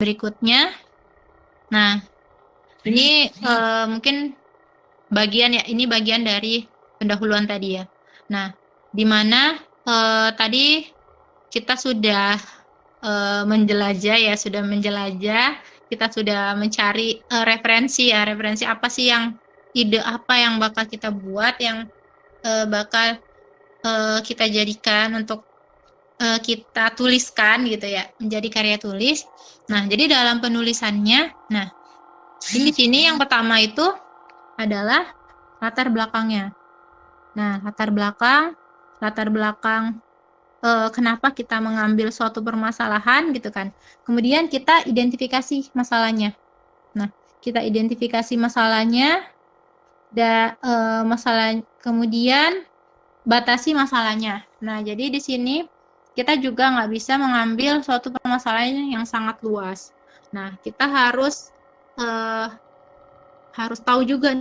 berikutnya. Nah, ini mungkin ini bagian dari pendahuluan tadi ya. Nah, di mana tadi kita sudah menjelajah, kita sudah mencari referensi apa sih ide apa yang bakal kita buat, yang bakal kita jadikan untuk kita tuliskan gitu ya, menjadi karya tulis. Nah, jadi dalam penulisannya, nah di sini yang pertama itu adalah latar belakangnya. Nah, latar belakang kenapa kita mengambil suatu permasalahan gitu kan. Kemudian kita identifikasi masalahnya. Nah, kita identifikasi masalahnya, kemudian batasi masalahnya. Nah, jadi di sini kita juga nggak bisa mengambil suatu permasalahan yang sangat luas. Nah, kita harus tahu juga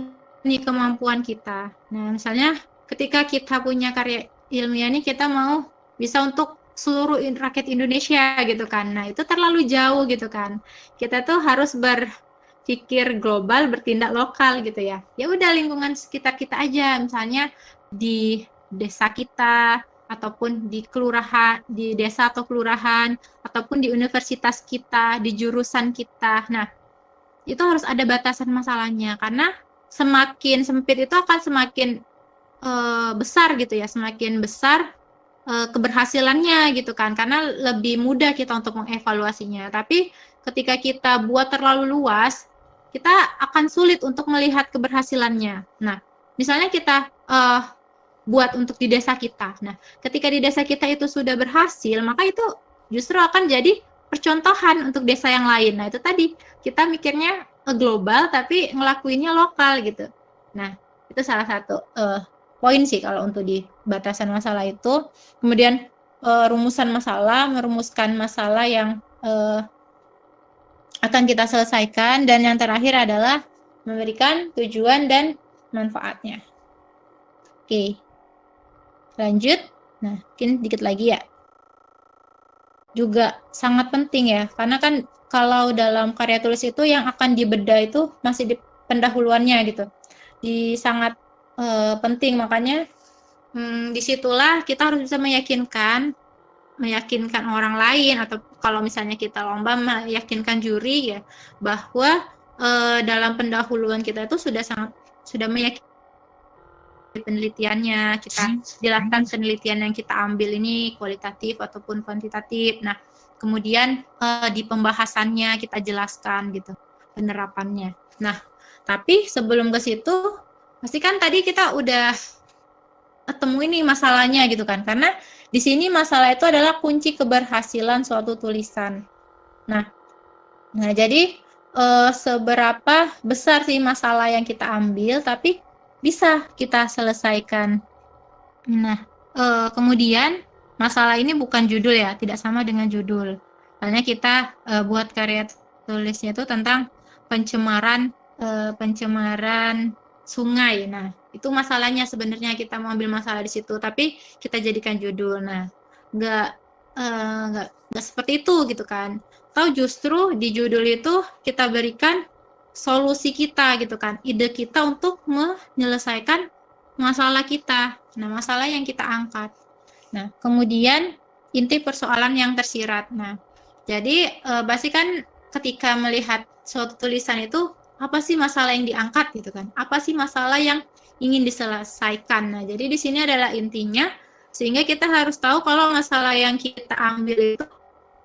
nih kemampuan kita. Nah, misalnya ketika kita punya karya ilmiah nih, kita mau bisa untuk seluruh rakyat Indonesia gitu kan. Nah, itu terlalu jauh gitu kan. Kita tuh harus berpikir global, bertindak lokal gitu ya. Ya udah, lingkungan sekitar kita aja, misalnya di desa kita, ataupun di kelurahan, di desa atau kelurahan, ataupun di universitas kita, di jurusan kita. Nah, itu harus ada batasan masalahnya, karena semakin sempit itu akan semakin besar gitu ya, semakin besar keberhasilannya gitu kan, karena lebih mudah kita untuk mengevaluasinya. Tapi ketika kita buat terlalu luas, kita akan sulit untuk melihat keberhasilannya. Nah, misalnya kita buat untuk di desa kita. Nah, ketika di desa kita itu sudah berhasil, maka itu justru akan jadi percontohan untuk desa yang lain. Nah, itu tadi kita mikirnya global tapi ngelakuinnya lokal gitu. Nah, itu salah satu poin sih kalau untuk di batasan masalah itu. Kemudian merumuskan masalah yang akan kita selesaikan, dan yang terakhir adalah memberikan tujuan dan manfaatnya. Oke. Lanjut. Nah, mungkin dikit lagi ya. Juga sangat penting ya, karena kan kalau dalam karya tulis itu yang akan dibedah itu masih di pendahuluannya gitu. Sangat penting, makanya disitulah kita harus bisa meyakinkan orang lain, atau kalau misalnya kita lomba, meyakinkan juri ya, bahwa dalam pendahuluan kita itu sudah meyakinkan penelitiannya, kita jelaskan penelitian yang kita ambil ini kualitatif ataupun kuantitatif. Nah, kemudian di pembahasannya kita jelaskan gitu penerapannya. Nah, tapi sebelum ke situ, pasti kan tadi kita udah ketemu ini masalahnya gitu kan, karena di sini masalah itu adalah kunci keberhasilan suatu tulisan. Nah jadi seberapa besar sih masalah yang kita ambil, tapi bisa kita selesaikan. Nah, kemudian masalah ini bukan judul ya, tidak sama dengan judul. Misalnya kita buat karya tulisnya itu tentang pencemaran sungai. Nah, itu masalahnya sebenarnya, kita mau ambil masalah di situ, tapi kita jadikan judul. Nah, nggak seperti itu gitu kan. Atau justru di judul itu kita berikan solusi kita gitu kan, ide kita untuk menyelesaikan masalah kita. Nah, masalah yang kita angkat. Nah, kemudian inti persoalan yang tersirat. Nah, jadi pasti kan ketika melihat suatu tulisan itu, apa sih masalah yang diangkat gitu kan? Apa sih masalah yang ingin diselesaikan? Nah, jadi di sini adalah intinya, sehingga kita harus tahu kalau masalah yang kita ambil itu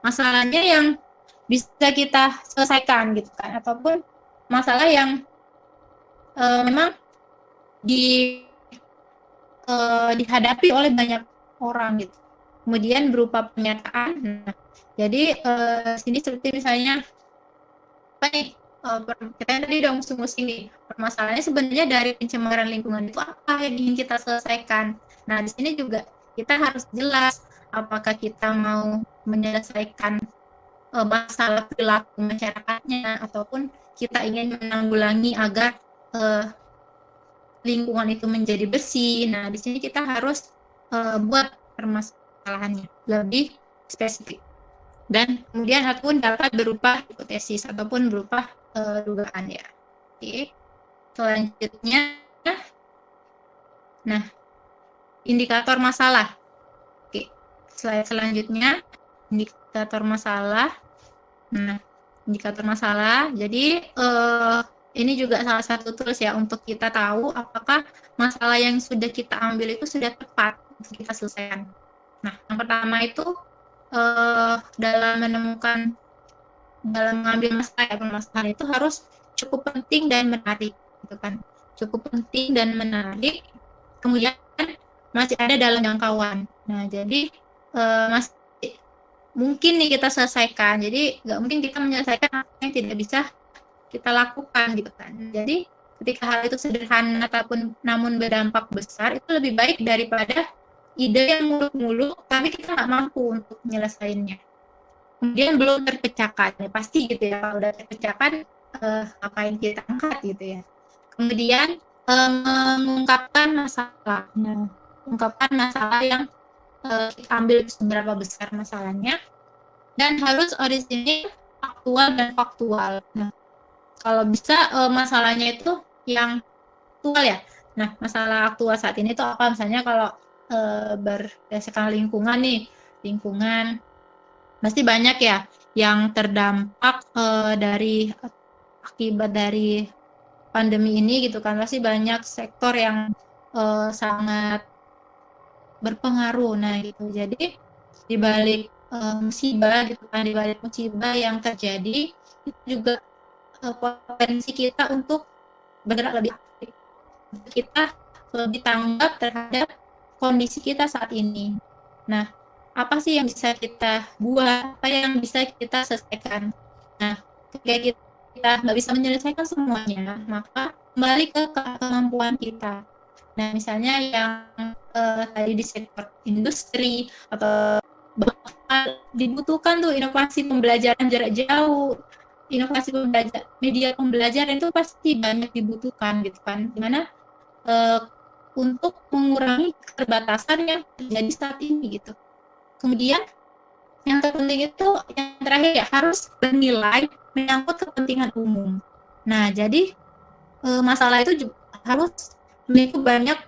masalahnya yang bisa kita selesaikan gitu kan, ataupun masalah yang memang dihadapi oleh banyak orang gitu. Kemudian berupa pernyataan. Nah, jadi sini seperti misalnya apa nih, kita tadi udah musim-musim nih, permasalahannya sebenarnya dari pencemaran lingkungan itu apa yang ingin kita selesaikan. Nah, di sini juga kita harus jelas apakah kita mau menyelesaikan masalah perilaku masyarakatnya, ataupun kita ingin menanggulangi agar lingkungan itu menjadi bersih. Nah, di sini kita harus buat permasalahannya lebih spesifik. dan kemudian ataupun dapat berupa hipotesis ataupun berupa dugaan ya. Oke. Selanjutnya, nah indikator masalah. Oke. Slide selanjutnya indikator masalah. Nah, indikator masalah. Jadi ini juga salah satu tools ya untuk kita tahu apakah masalah yang sudah kita ambil itu sudah tepat untuk kita selesaikan. Nah, yang pertama itu dalam mengambil masalah itu harus cukup penting dan menarik, gitu kan? Cukup penting dan menarik. Kemudian masih ada dalam jangkauan. Nah, jadi masih mungkin nih kita selesaikan. Jadi nggak mungkin kita menyelesaikan apa yang tidak bisa kita lakukan, gitu kan? Jadi ketika hal itu sederhana ataupun namun berdampak besar, itu lebih baik daripada ide yang muluk-muluk tapi kita nggak mampu untuk menyelesaikannya. Kemudian belum terpecahkan, ya pasti gitu ya, kalau udah terpecahkan ngapain kita angkat gitu ya. Kemudian mengungkapkan masalah. Nah, mengungkapkan masalah yang kita ambil seberapa besar masalahnya, dan harus orisinil, aktual dan faktual. Nah, kalau bisa masalahnya itu yang aktual ya. Nah, masalah aktual saat ini itu apa? Misalnya kalau berdasarkan lingkungan nih, lingkungan pasti banyak ya yang terdampak dari akibat dari pandemi ini gitu kan. Pasti banyak sektor yang sangat berpengaruh. Nah gitu. Jadi di balik musibah gitu kan, di balik musibah yang terjadi itu juga potensi kita untuk bergerak lebih aktif. Kita lebih tanggap terhadap kondisi kita saat ini. Nah, apa sih yang bisa kita buat, apa yang bisa kita selesaikan. Nah, ketika kita nggak bisa menyelesaikan semuanya, maka kembali ke kemampuan kita. Nah, misalnya yang tadi di sektor industri, atau bahkan dibutuhkan tuh inovasi pembelajaran jarak jauh, inovasi media pembelajaran itu pasti banyak dibutuhkan gitu kan, dimana untuk mengurangi keterbatasan yang terjadi saat ini gitu. Kemudian yang terpenting itu yang terakhir ya, harus bernilai menyangkut kepentingan umum. Nah, jadi masalah itu juga harus memiliki banyak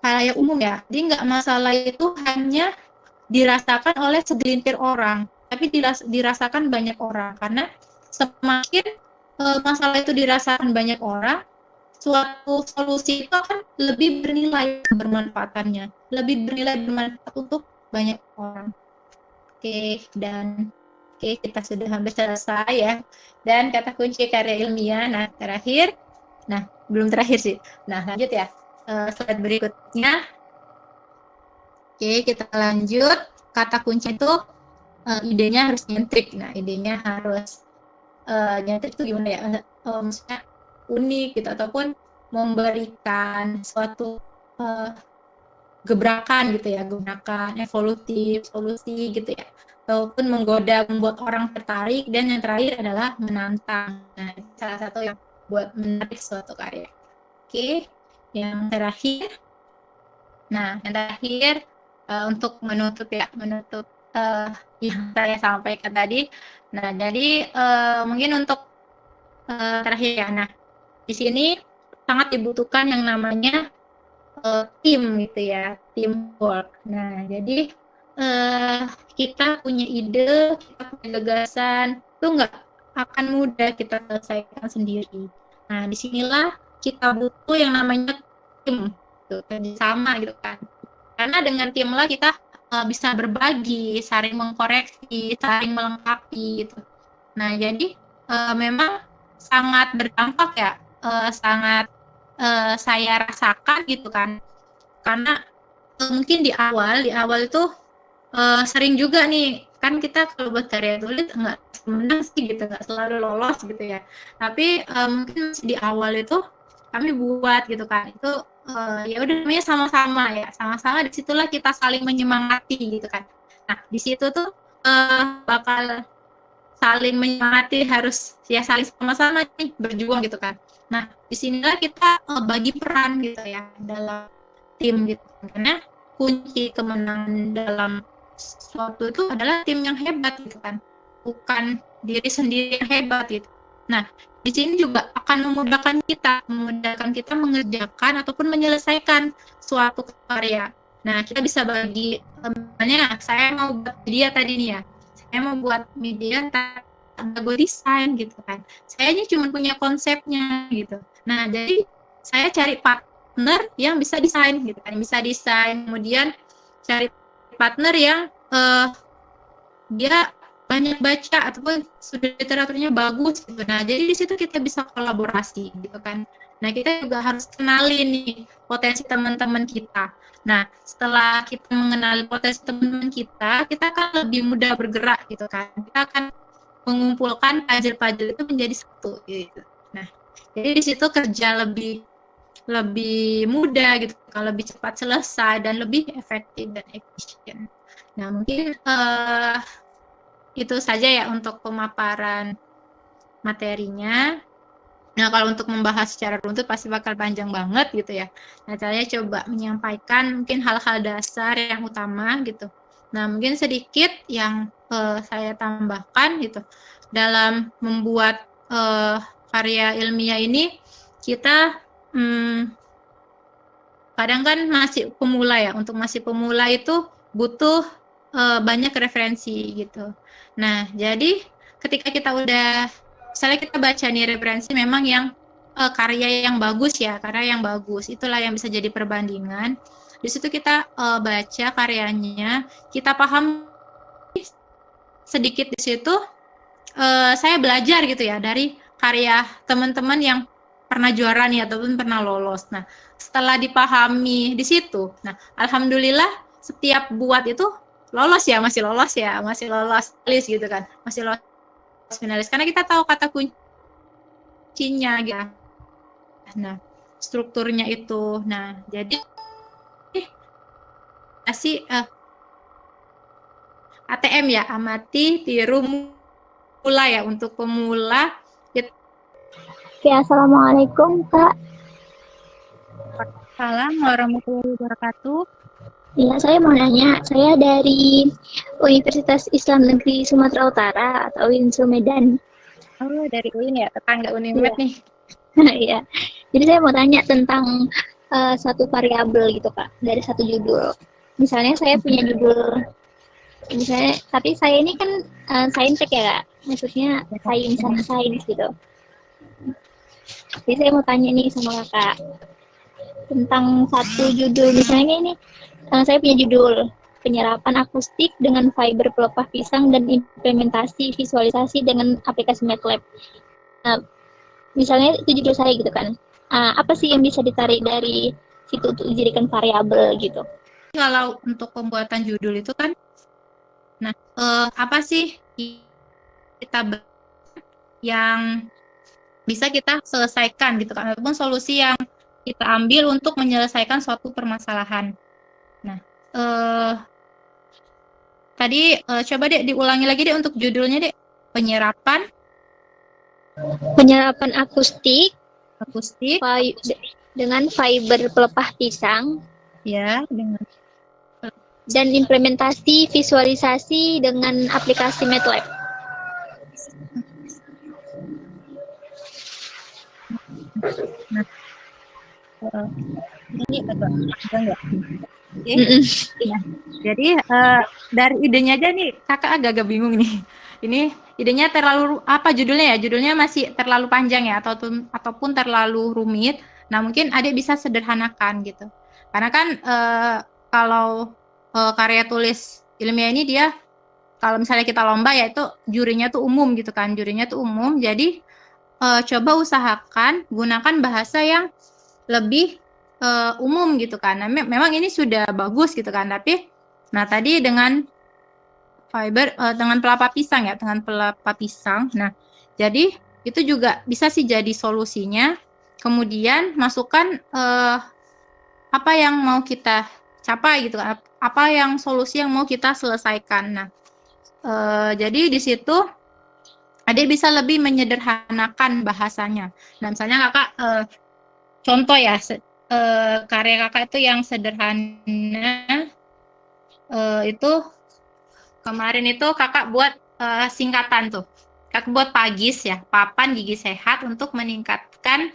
halayak umum ya. Jadi nggak masalah itu hanya dirasakan oleh segelintir orang, tapi dirasakan banyak orang. Karena semakin masalah itu dirasakan banyak orang, suatu solusi itu akan lebih bernilai bermanfaatannya, lebih bernilai bermanfaat untuk banyak orang. Oke, kita sudah hampir selesai ya. Dan kata kunci karya ilmiah, nah terakhir, nah belum terakhir sih. Nah lanjut ya, slide berikutnya. Oke, kita lanjut. Kata kunci itu idenya harus nyentrik. Nah idenya harus nyentrik itu gimana ya? Maksudnya unik gitu, ataupun memberikan suatu gebrakan gitu ya, gebrakan evolutif, solusi gitu ya, ataupun menggoda, membuat orang tertarik, dan yang terakhir adalah menantang. Nah, salah satu yang buat menarik suatu karya. Oke, yang terakhir. Nah, yang terakhir untuk menutup yang saya sampaikan tadi. Nah, jadi mungkin untuk terakhir ya. Nah, di sini sangat dibutuhkan yang namanya tim gitu ya, teamwork. Nah, jadi kita punya ide, kita punya gagasan, itu nggak akan mudah kita selesaikan sendiri. Nah, disinilah kita butuh yang namanya tim, gitu, kerjasama gitu kan. Karena dengan tim lah kita bisa berbagi, saling mengkoreksi, saling melengkapi gitu. Nah, jadi memang sangat berdampak ya, sangat saya rasakan gitu kan, karena mungkin di awal itu sering juga nih kan, kita kalau buat karya tulis nggak menang sih gitu, nggak selalu lolos gitu ya, tapi mungkin di awal itu kami buat gitu kan, itu ya udah namanya sama-sama ya, sama-sama, disitulah kita saling menyemangati gitu kan. Nah di situ tuh bakal saling menyemangati, harus ya saling sama-sama nih berjuang gitu kan. Nah disinilah kita bagi peran gitu ya dalam tim gitu, karena kunci kemenangan dalam suatu itu adalah tim yang hebat gitu kan, bukan diri sendiri yang hebat gitu. Nah, di sini juga akan memudahkan kita mengerjakan ataupun menyelesaikan suatu karya. Nah, kita bisa bagi, misalnya saya mau buat media tadi nih ya, saya mau buat media jago desain gitu kan. Saya ini cuma punya konsepnya gitu. Nah, jadi saya cari partner yang bisa desain gitu kan, bisa desain, kemudian cari partner yang dia banyak baca ataupun studi literaturnya bagus gitu. Nah, jadi di situ kita bisa kolaborasi gitu kan. Nah, kita juga harus kenali nih potensi teman-teman kita. Nah, setelah kita mengenali potensi teman-teman kita akan lebih mudah bergerak gitu kan. Kita akan mengumpulkan pajil-pajil itu menjadi satu gitu. Nah, jadi di situ kerja lebih mudah gitu, lebih cepat selesai dan lebih efektif dan efisien. Nah, mungkin itu saja ya untuk pemaparan materinya. Nah, kalau untuk membahas secara runtut pasti bakal panjang banget gitu ya. Nah, saya coba menyampaikan mungkin hal-hal dasar yang utama gitu. Nah, mungkin sedikit yang saya tambahkan gitu. Dalam membuat karya ilmiah ini, kita kadang kan masih pemula ya. Untuk masih pemula itu butuh banyak referensi gitu. Nah, jadi ketika kita udah, misalnya kita baca nih referensi memang yang karya yang bagus ya, karya yang bagus, itulah yang bisa jadi perbandingan. Di situ kita baca karyanya, kita paham sedikit di situ, saya belajar gitu ya dari karya teman-teman yang pernah juara nih ataupun pernah lolos. Nah, setelah dipahami di situ, nah alhamdulillah setiap buat itu lolos masih lolos list gitu kan, masih lolos finalis karena kita tahu kata kuncinya gitu. Nah, strukturnya itu. Nah, jadi masih ATM ya, amati, tiru, mulai ya untuk pemula. Oke, assalamualaikum Kak. Assalamualaikum warahmatullahi wabarakatuh. Ya, saya mau nanya, saya dari Universitas Islam Negeri Sumatera Utara atau UINSU Medan. Oh, dari UIN ya, tetangga Unimed nih. Iya. Jadi saya mau tanya tentang satu variabel gitu Kak, dari satu judul. Misalnya saya punya judul, misalnya, tapi saya ini kan saintek ya Kak, maksudnya sains gitu. Jadi saya mau tanya nih sama Kakak tentang satu judul, misalnya ini saya punya judul penyerapan akustik dengan fiber pelepah pisang dan implementasi visualisasi dengan aplikasi MATLAB. Misalnya itu judul saya gitu kan. Apa sih yang bisa ditarik dari situ untuk dijadikan variabel gitu? Kalau untuk pembuatan judul itu kan, nah apa sih kita yang bisa kita selesaikan gitu kan, ataupun solusi yang kita ambil untuk menyelesaikan suatu permasalahan. Nah, tadi coba deh diulangi lagi deh untuk judulnya deh, penyerapan akustik dengan fiber pelepah pisang ya, dengan dan implementasi visualisasi dengan aplikasi MATLAB. Nah, ini agak enggak. Nah, jadi dari idenya aja nih kakak agak bingung nih. Ini idenya terlalu apa judulnya ya? Judulnya masih terlalu panjang ya ataupun terlalu rumit. Nah, mungkin adik bisa sederhanakan gitu. Karena kan kalau karya tulis ilmiah ini dia kalau misalnya kita lomba ya itu jurinya tuh umum gitu kan. Jurinya tuh umum. Jadi coba usahakan gunakan bahasa yang lebih umum gitu kan. Nah, memang ini sudah bagus gitu kan, tapi nah tadi dengan fiber dengan pelapa pisang ya, dengan pelapa pisang. Nah, jadi itu juga bisa sih jadi solusinya. Kemudian masukkan apa yang mau kita capai gitu kan, apa yang solusi yang mau kita selesaikan. Nah, jadi di situ adik bisa lebih menyederhanakan bahasanya. Nah, misalnya kakak contoh ya, karya kakak itu yang sederhana itu kemarin itu kakak buat singkatan tuh. Kakak buat PAGIS ya, papan gigi sehat untuk meningkatkan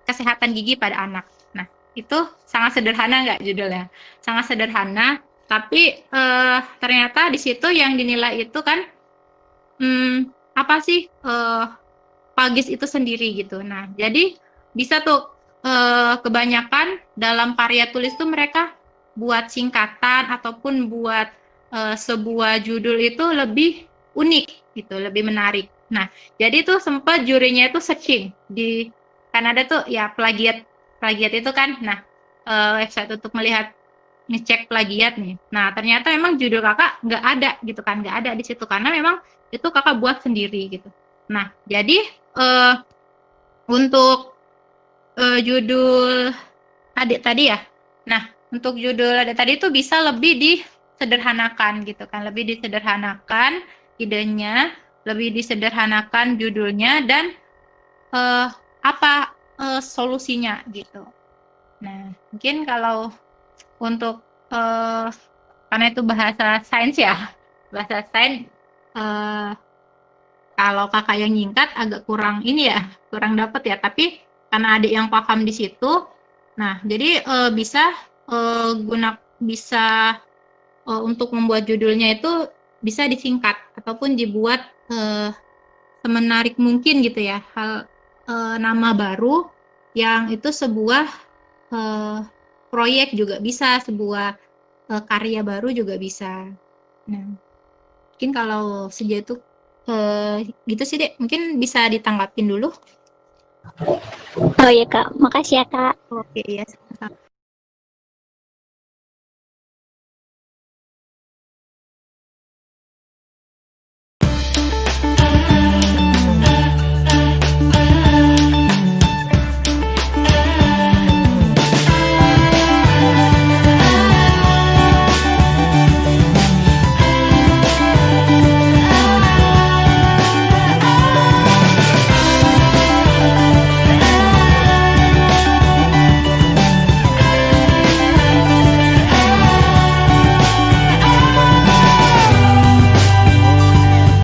kesehatan gigi pada anak. Nah, itu sangat sederhana nggak judulnya? Sangat sederhana, tapi ternyata di situ yang dinilai itu kan apa sih PAGIS itu sendiri gitu. Nah, jadi bisa tuh kebanyakan dalam karya tulis tuh mereka buat singkatan ataupun buat sebuah judul itu lebih unik gitu, lebih menarik. Nah, jadi tuh sempat jurinya itu searching di Kanada tuh ya plagiat itu kan. Nah, website untuk melihat ngecek plagiat nih. Nah, ternyata memang judul kakak nggak ada gitu kan, nggak ada di situ karena memang itu kakak buat sendiri gitu. Nah, jadi untuk judul adik tadi ya. Nah, untuk judul adik tadi itu bisa lebih disederhanakan gitu kan, lebih disederhanakan idenya, lebih disederhanakan judulnya dan solusinya gitu. Nah, mungkin kalau untuk karena itu bahasa sains ya, bahasa sains kalau kakak yang nyingkat agak kurang ini ya, kurang dapat ya. Tapi karena adik yang paham di situ, nah jadi bisa untuk membuat judulnya itu bisa disingkat ataupun dibuat semenarik mungkin gitu ya. Nama baru yang itu sebuah proyek juga bisa, sebuah karya baru juga bisa. Nah, mungkin kalau sejauh itu gitu sih Dek, mungkin bisa ditanggapin dulu. Oh iya Kak, makasih ya Kak. Oke, iya.